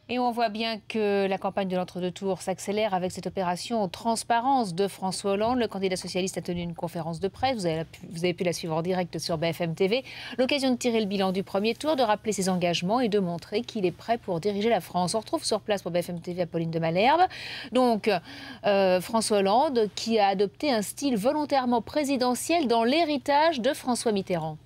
Et on voit bien que la campagne de l'entre-deux tours s'accélère avec cette opération transparence de François Hollande. Le candidat socialiste a tenu une conférence de presse. Vous avez pu la suivre en direct sur BFM TV. L'occasion de tirer le bilan du premier tour, de rappeler ses engagements et de montrer qu'il est prêt pour diriger la France. On retrouve sur place pour BFM TV Apolline de Malherbe. Donc, François Hollande qui a adopté un style volontairement présidentiel dans l'héritage de François Mitterrand.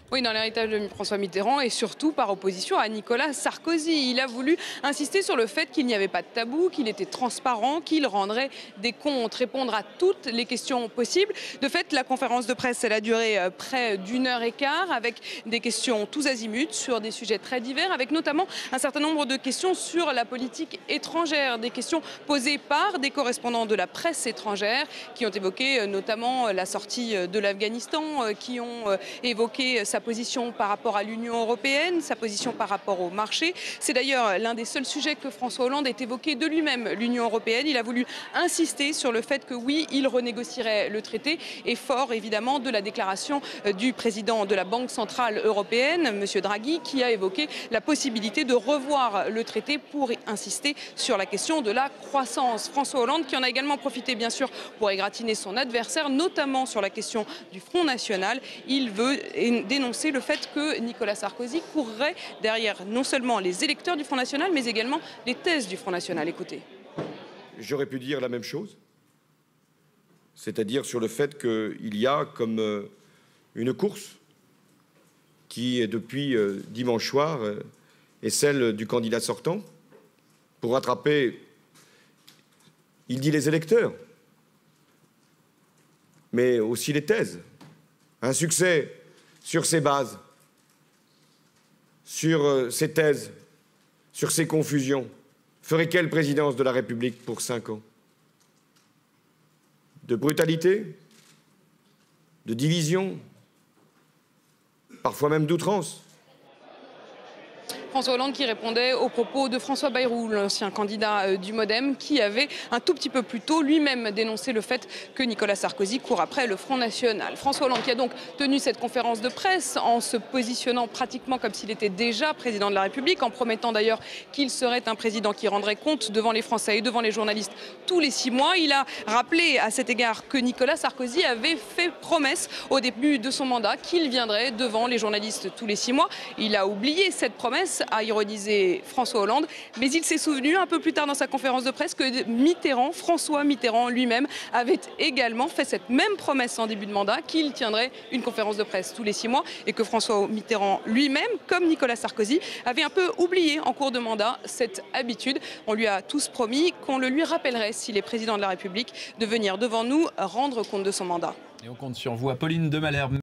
Oui, dans l'héritage de François Mitterrand et surtout par opposition à Nicolas Sarkozy. Il a voulu insister sur le fait qu'il n'y avait pas de tabou, qu'il était transparent, qu'il rendrait des comptes, répondre à toutes les questions possibles. De fait, la conférence de presse, elle a duré près d'1 h 15 avec des questions tous azimuts sur des sujets très divers, avec notamment un certain nombre de questions sur la politique étrangère, des questions posées par des correspondants de la presse étrangère qui ont évoqué notamment la sortie de l'Afghanistan, qui ont évoqué sa position par rapport à l'Union européenne, sa position par rapport au marché. C'est d'ailleurs l'un des seuls sujets que François Hollande ait évoqué de lui-même, l'Union européenne. Il a voulu insister sur le fait que oui, il renégocierait le traité, et fort évidemment de la déclaration du président de la Banque centrale européenne, M. Draghi, qui a évoqué la possibilité de revoir le traité pour insister sur la question de la croissance. François Hollande qui en a également profité bien sûr pour égratigner son adversaire, notamment sur la question du Front National. Il veut dénoncer le fait que Nicolas Sarkozy courrait derrière non seulement les électeurs du Front National, mais également les thèses du Front National. Écoutez. J'aurais pu dire la même chose, c'est-à-dire sur le fait qu'il y a comme une course qui, depuis dimanche soir, est celle du candidat sortant pour rattraper, il dit les électeurs, mais aussi les thèses. Un succès sur ses bases, sur ses thèses, sur ses confusions, ferait quelle présidence de la République pour 5 ans? De brutalité, de division, parfois même d'outrance. François Hollande qui répondait aux propos de François Bayrou, l'ancien candidat du MoDem, qui avait un tout petit peu plus tôt lui-même dénoncé le fait que Nicolas Sarkozy court après le Front National. François Hollande qui a donc tenu cette conférence de presse en se positionnant pratiquement comme s'il était déjà président de la République, en promettant d'ailleurs qu'il serait un président qui rendrait compte devant les Français et devant les journalistes tous les 6 mois. Il a rappelé à cet égard que Nicolas Sarkozy avait fait promesse au début de son mandat qu'il viendrait devant les journalistes tous les 6 mois. Il a oublié cette promesse, a ironisé François Hollande, mais il s'est souvenu un peu plus tard dans sa conférence de presse que François Mitterrand lui-même avait également fait cette même promesse en début de mandat, qu'il tiendrait une conférence de presse tous les 6 mois, et que François Mitterrand lui-même, comme Nicolas Sarkozy, avait un peu oublié en cours de mandat cette habitude. On lui a tous promis qu'on le lui rappellerait s'il est président de la République, de venir devant nous rendre compte de son mandat. Et on compte sur vous, Apolline de Malherbe.